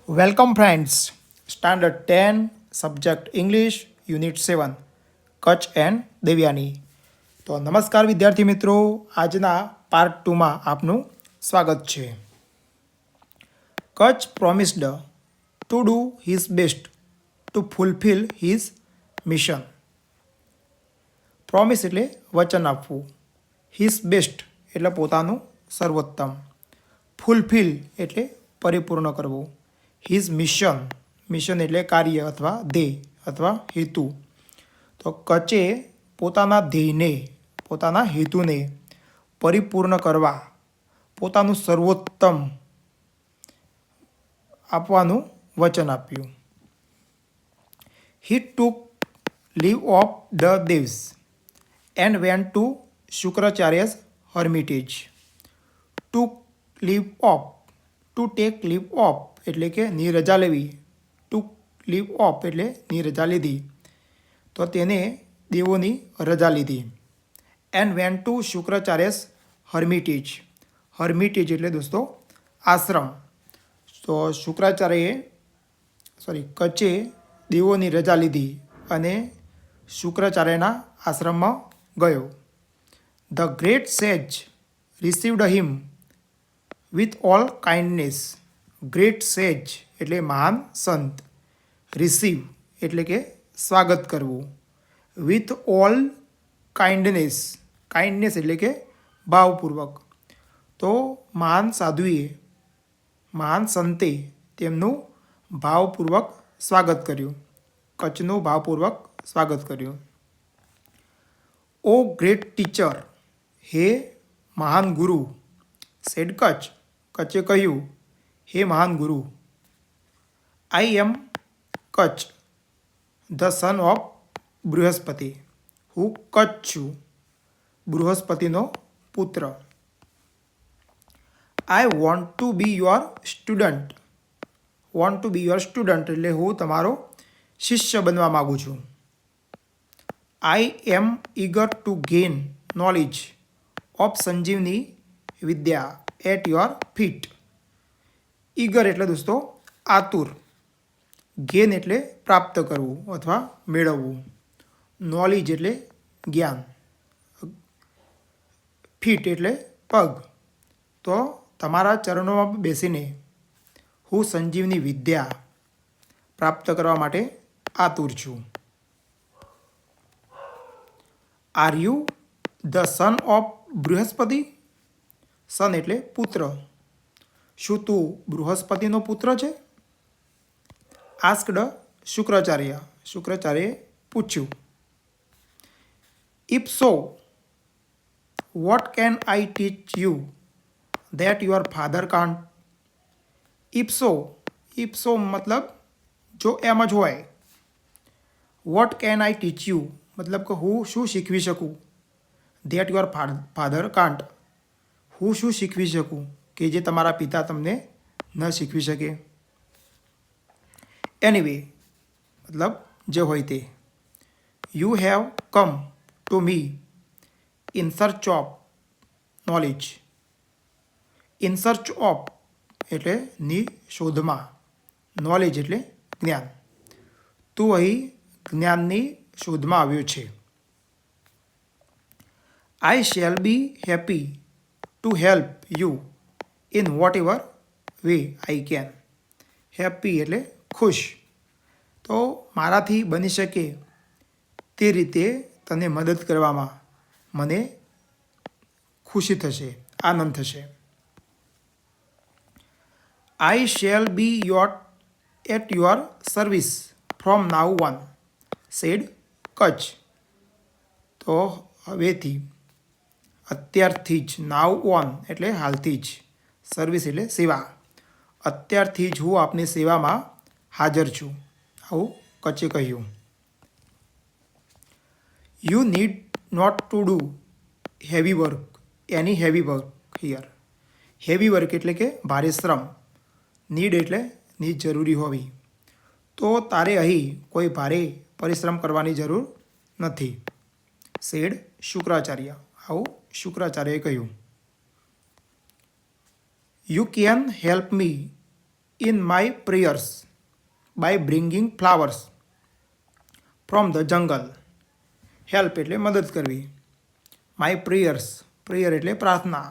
Welcome friends, standard 10 subject English unit 7 Kutch and Devyani. તો નમસ્કાર વિદ્યાર્થી મિત્રો, આજના પાર્ટ 2માં આપનું સ્વાગત છે. Kutch promised to do his best two fulfil his mission. Promise એટલે વચન આપવું, હિઝ બેસ્ટ એટલે પોતાનું સર્વોત્તમ, ફૂલફિલ એટલે પરિપૂર્ણ કરવું, હિઝ મિશન, મિશન એટલે કાર્ય અથવા ધ્યેય અથવા હેતુ. તો કચ્છે પોતાના ધ્યેયને, પોતાના હેતુને પરિપૂર્ણ કરવા પોતાનું સર્વોત્તમ આપવાનું વચન આપ્યું. He took leave of the devs and went to Shukracharya's hermitage. Took leave of, to take leave of એટલે કે ની રજા લેવી, ટુ લીવ ઓફ એટલે ની રજા લીધી, તો તેને દેવોની રજા લીધી. And went to Shukracharya's hermitage. Hermitage એટલે દોસ્તો આશ્રમ. તો કચ્છે દેવોની રજા લીધી અને શુક્રાચાર્યના આશ્રમમાં ગયો. ધ ગ્રેટ સેજ received him with all kindness. Great સેજ એટલે મહાન સંત, રિસીવ એટલે કે સ્વાગત કરવું, વિથ ઓલ કાઇન્ડનેસ, કાઇન્ડનેસ એટલે કે ભાવપૂર્વક. તો મહાન સાધુએ, મહાન સંતે તેમનું ભાવપૂર્વક સ્વાગત કર્યું, કચ્છનું ભાવપૂર્વક સ્વાગત કર્યું. ઓ ગ્રેટ ટીચર, હે મહાન ગુરુ, સેડ કચ્છ, કચ્છે કહ્યું, હે મહાન ગુરુ. I am Kacha, the son of Brihaspati. હું કચ્છ છું, બૃહસ્પતિનો પુત્ર. I want to be your student. Want to be your student એટલે હું તમારો શિષ્ય બનવા માગું છું. I am eager to gain knowledge of Sanjeevani Vidya at your feet. Eager એટલે દોસ્તો આતુર, ગેન એટલે પ્રાપ્ત કરવું અથવા મેળવવું, નોલેજ એટલે જ્ઞાન, ફીટ એટલે પગ. તો તમારા ચરણોમાં બેસીને હું સંજીવની વિદ્યા પ્રાપ્ત કરવા માટે આતુર છું. Are you the son of Brihaspati. Son એટલે પુત્ર. શું તું બૃહસ્પતિનો પુત્ર છે? આસ્કડ શુક્રાચાર્ય. શુક્રાચાર્યએ પૂછ્યું. If so, what can I teach you that your father can't. If so, if so મતલબ જો એમ જ હોય. What can I teach you મતલબ કે હું શું શીખવી શકું, ધેટ યોર ફાધર કાન્ટ, હું શું શીખવી શકું કે જે તમારા પિતા તમને ન શીખવી શકે. એનીવે મતલબ જે હોય તે. You have come to me in search of knowledge. In search of એટલે ની શોધમાં, નોલેજ એટલે જ્ઞાન. તું અહીં જ્ઞાનની શોધમાં આવ્યો છે. I shall B happy to help you in vote ever way I can. Happy એટલે ખુશ. તો મારાથી બની શકે તે રીતે તને મદદ કરવામાં મને ખુશી થશે, આનંદ થશે. I shall be at your service from now on, said Kacha. તો હવેથી, અત્યારથી જ, નાઉ ઓન એટલે હાલથી જ, સર્વિસ એટલે સેવા, અત્યારથી જ હું આપની સેવામાં હાજર છું, આવું કચ્છે કહ્યું. You need not to do heavy work, any heavy work here. Heavy work એટલે કે ભારે શ્રમ, નીડ એટલે ની જરૂરી હોવી. તો તારે અહીં કોઈ ભારે પરિશ્રમ કરવાની જરૂર નથી, સેડ શુક્રાચાર્ય, આવું શુક્રાચાર્યએ કહ્યું. You can help me in my prayers by bringing flowers from the jungle. Help એટલે મદદ કરવી. માય પ્રેયર્સ, પ્રેયર એટલે પ્રાર્થના.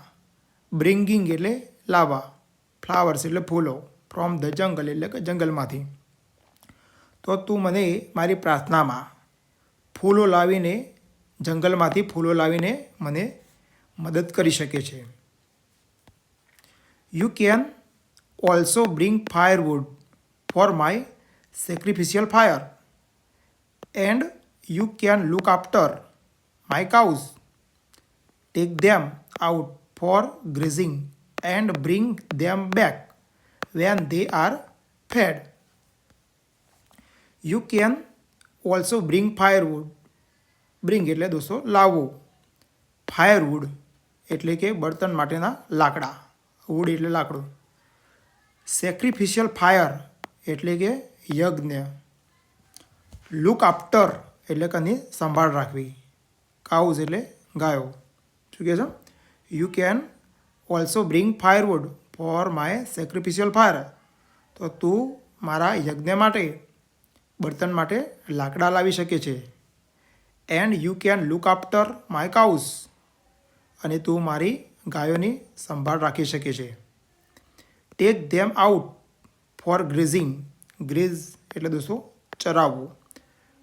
બ્રિંગિંગ એટલે લાવવા. ફ્લાવર્સ એટલે ફૂલો. ફ્રોમ ધ જંગલ એટલે કે જંગલમાંથી. તો તું મને મારી પ્રાર્થનામાં ફૂલો લાવીને, જંગલમાંથી ફૂલો લાવીને મને મદદ કરી શકે છે. You can also bring firewood for my sacrificial fire and you can look after my cows, take them out for grazing and bring them back when they are fed. You can also bring firewood. Bring એટલે દોસ્તો લાવવું. Firewood એટલે કે બળતણ માટેના લાકડા. Wood એટલે લાકડું. સેક્રિફિશિયલ ફાયર એટલે કે યજ્ઞ. લુક આફ્ટર એટલે કે એની સંભાળ રાખવી. કાઉઝ એટલે ગાયો. શું કહે છે? You can also bring firewood for my sacrificial fire. તો તું મારા યજ્ઞ માટે, બળતણ માટે લાકડા લાવી શકે છે. And you can look after my cows, અને તું મારી ગાયોની સંભાળ રાખી શકે છે. Take them out for grazing. Graze એટલે દોસ્તો ચરાવવું,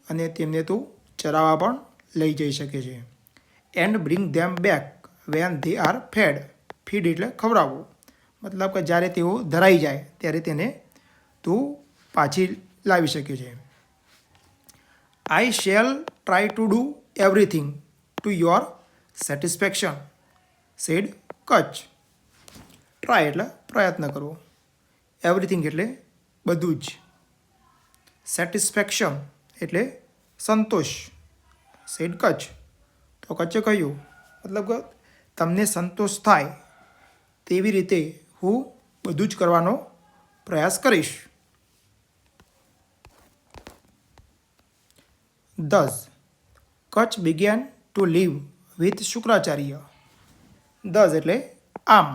અને તેમને તું ચરાવવા પણ લઈ જઈ શકે છે. And bring them back when they are fed. Feed એટલે ખવડાવવું. મતલબ કે જ્યારે તેઓ ધરાઈ જાય ત્યારે તેને તું પાછી લાવી શકે છે. I shall try to do everything to your satisfaction said Kacha. Try એટલે પ્રયત્ન કરવો. એવરીથિંગ એટલે બધું જ. સેટિસ્ફેક્શન એટલે સંતોષ. સેડ કચ્છ. તો કચ્છે કહ્યું, મતલબ કે તમને સંતોષ થાય તેવી રીતે હું બધું જ કરવાનો પ્રયાસ કરીશ. Thus, Kutch began to live with Shukracharya. Thus એટલે આમ.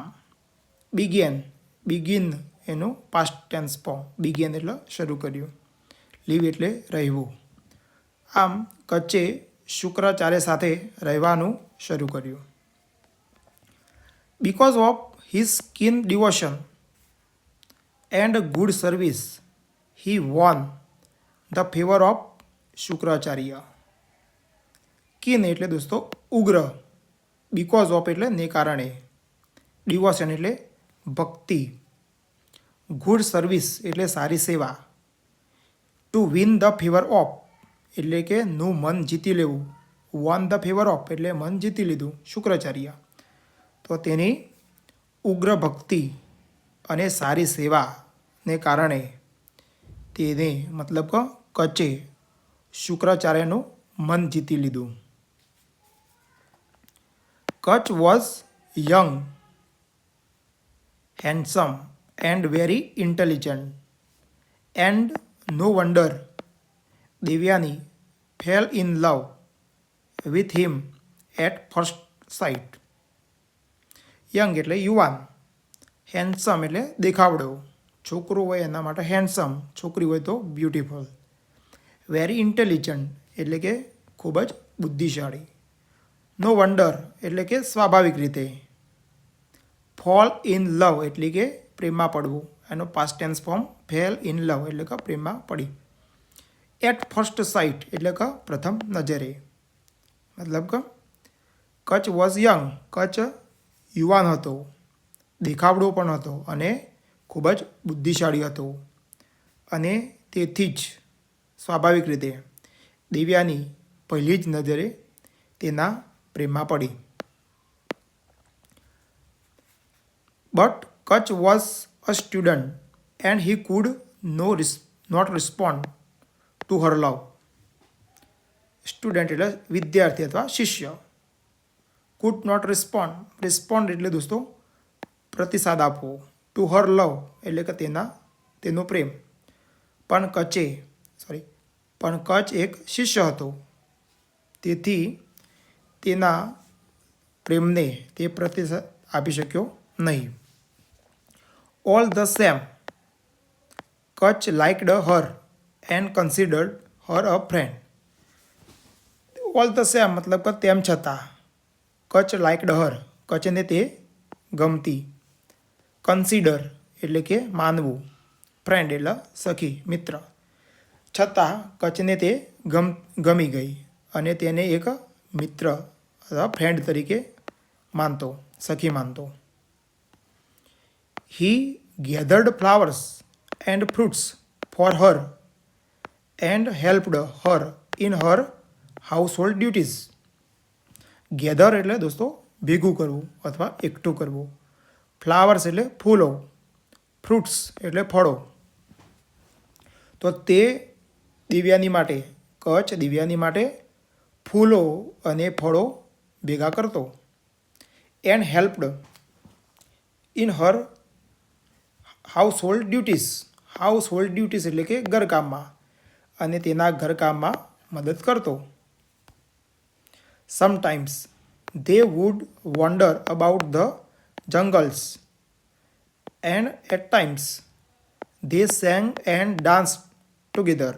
begin એનું past tense form. began એટલે શરૂ કર્યું. live એટલે રહેવું. આમ કચ્છે શુક્રાચાર્ય સાથે રહેવાનું શરૂ કર્યું. Because of his keen devotion and good service, he won the favor of Shukracharya. Keen એટલે દોસ્તો ઉગ્ર. બીકોઝ ઓફ એટલે ને કારણે. ડિવોશન એટલે ભક્તિ. ગુડ સર્વિસ એટલે સારી સેવા. To win the favour of એટલે કે નું મન જીતી લેવું. વન ધ ફેવર ઓફ એટલે મન જીતી લીધું. શુક્રાચાર્ય. તો તેની ઉગ્ર ભક્તિ અને સારી સેવાને કારણે તેને મતલબ કે કચ્છે શુક્રાચાર્યનું મન જીતી લીધું. Kacha was young, handsome and very intelligent, and no wonder Devayani fell in love with him at first sight. Young એટલે યુવાન. હેન્ડસમ એટલે દેખાવડો. છોકરો હોય એના માટે હેન્ડસમ, છોકરી હોય તો બ્યુટીફુલ. વેરી ઇન્ટેલિજન્ટ એટલે કે ખૂબ જ બુદ્ધિશાળી. નો વન્ડર એટલે કે સ્વાભાવિક રીતે. ફોલ ઇન લવ એટલે કે પ્રેમમાં પડવું. એનો past tense form fell in love એટલે કે પ્રેમમાં પડી. એટ ફર્સ્ટ સાઇટ એટલે કે પ્રથમ નજરે. મતલબ કે કચ્છ વોઝ યંગ, કચ્છ યુવાન હતો, દેખાવડો પણ હતો અને ખૂબ જ બુદ્ધિશાળી હતો. અને તેથી જ સ્વાભાવિક રીતે દિવ્યાની પહેલી જ નજરે તેના પ્રેમમાં પડી. But Kacha was a student and he could not respond to her love. Student એટલે વિદ્યાર્થી અથવા શિષ્ય. કુડ નોટ રિસ્પોન્ડ એટલે દોસ્તો પ્રતિસાદ આપવો. ટુ હર લવ એટલે કે તેનો પ્રેમ. પણ કચ્છ એક શિષ્ય હતો, તેથી તેના પ્રેમને તે પ્રતિસાદ આપી શક્યો નહીં. All the same Kacha liked her and considered her a friend. All the same મતલબ કે તેમ છતાં. કચ લાઇકડ હર, કચને તે ગમતી. કન્સિડર એટલે કે માનવું. ફ્રેન્ડ એટલે સખી, મિત્ર. છતાં કચને તે ગમી ગઈ અને તેને એક મિત્ર અથવા ફ્રેન્ડ તરીકે માનતો, સખી માનતો. He gathered flowers and fruits for her and helped her in her household duties. Gather એટલે દોસ્તો ભેગું કરવું અથવા એકઠું કરવું. ફ્લાવર્સ એટલે ફૂલો. ફ્રૂટ્સ એટલે ફળો. તો તે દિવ્યાની માટે, કચ દિવ્યાની માટે ફૂલો અને ફળો ભેગા કરતો. And helped in her household duties. Household duties એટલે કે ઘરકામમાં, અને તેના ઘરકામમાં મદદ કરતો. Sometimes they would wander about the jungles and at times they sang and danced together.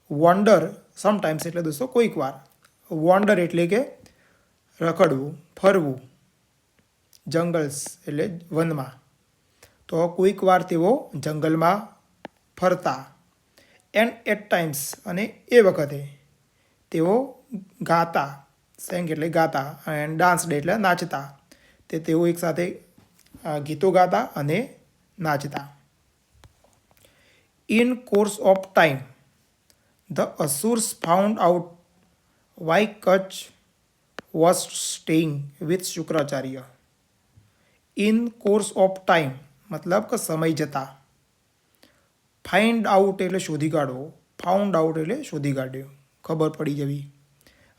Wander sometimes એટલે દોસ્તો કોઈક વાર. wander એટલે કે રખડવું, ફરવું. જંગલ્સ એટલે વનમાં. તો કોઈક વાર તેઓ જંગલમાં ફરતા. એન્ડ એટ ટાઈમ્સ અને એ વખતે તેઓ ગાતા. સેંગ એટલે ગાતા અને ડાન્સ ડે એટલે નાચતા. તેઓ એકસાથે ગીતો ગાતા અને નાચતા. In course of time the asuras found out why Kacha was staying with Shukracharya. In course of time મતલબ કે સમય જતા. ફાઇન્ડ આઉટ એટલે શોધી કાઢવો. ફાઉન્ડ આઉટ એટલે શોધી કાઢ્યો, ખબર પડી જવી.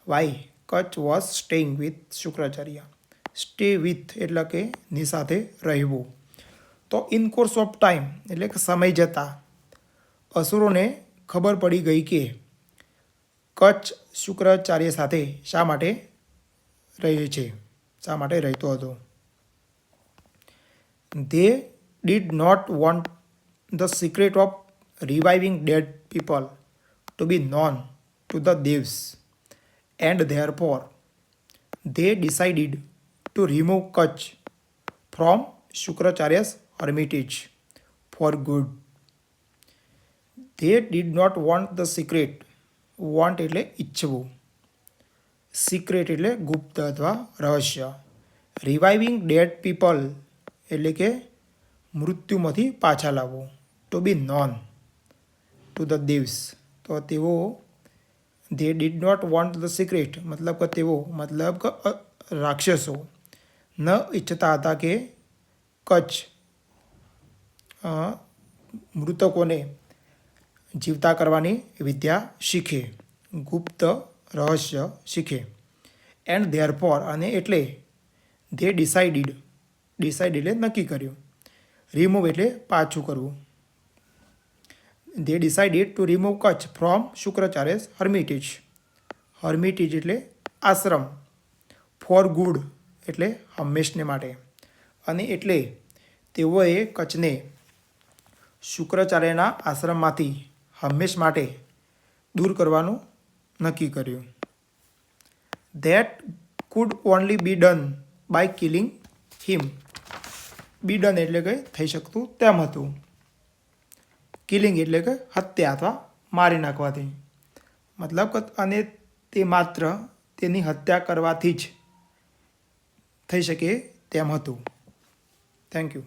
Why Kacha was staying with Shukracharya. Stay with એટલે કે ની સાથે રહેવું. તો ઇન કોર્સ ઓફ ટાઈમ એટલે કે સમય જતાં અસુરોને ખબર પડી ગઈ કે કચ શુક્રાચાર્ય સાથે શા માટે રહે છે, શા માટે રહેતો હતો. They did not want the secret of reviving dead people to be known to the devs, and therefore they decided to remove Kach from Shukracharya's hermitage for good. They did not want the secret. Want એટલે ઈચ્છવું. Secret એટલે ગુપ્ત અથવા રહસ્ય. Reviving dead people એટલે કે મૃત્યુમાંથી પાછા લાવવું. To be known to the devs. તો તેઓ they did not want the secret મતલબ કે તેઓ મતલબ કે રાક્ષસો ન ઈચ્છતા હતા કે કચ્છ મૃતકોને જીવતા કરવાની વિદ્યા શીખે, ગુપ્ત રહસ્ય શીખે. એન્ડ ધેરફોર અને એટલે ધે ડિસાઇડ એટલે નક્કી કર્યું. રિમૂવ એટલે પાછું કરવું. They decided to remove Kacha from Shukracharya's hermitage. Hermitage એટલે આશ્રમ. ફોર ગુડ એટલે હંમેશને માટે. અને એટલે તેઓએ કચ્છને શુક્રાચાર્યના આશ્રમમાંથી હંમેશ માટે દૂર કરવાનું નક્કી કર્યું. That could only be done by killing him. Be done એટલે કે થઈ શકતું તેમ હતું. કિલિંગ એટલે કે હત્યા અથવા મારી નાખવાથી. મતલબ કે અને તે માત્ર તેની હત્યા કરવાથી જ થઈ શકે તેમ હતું. Thank you.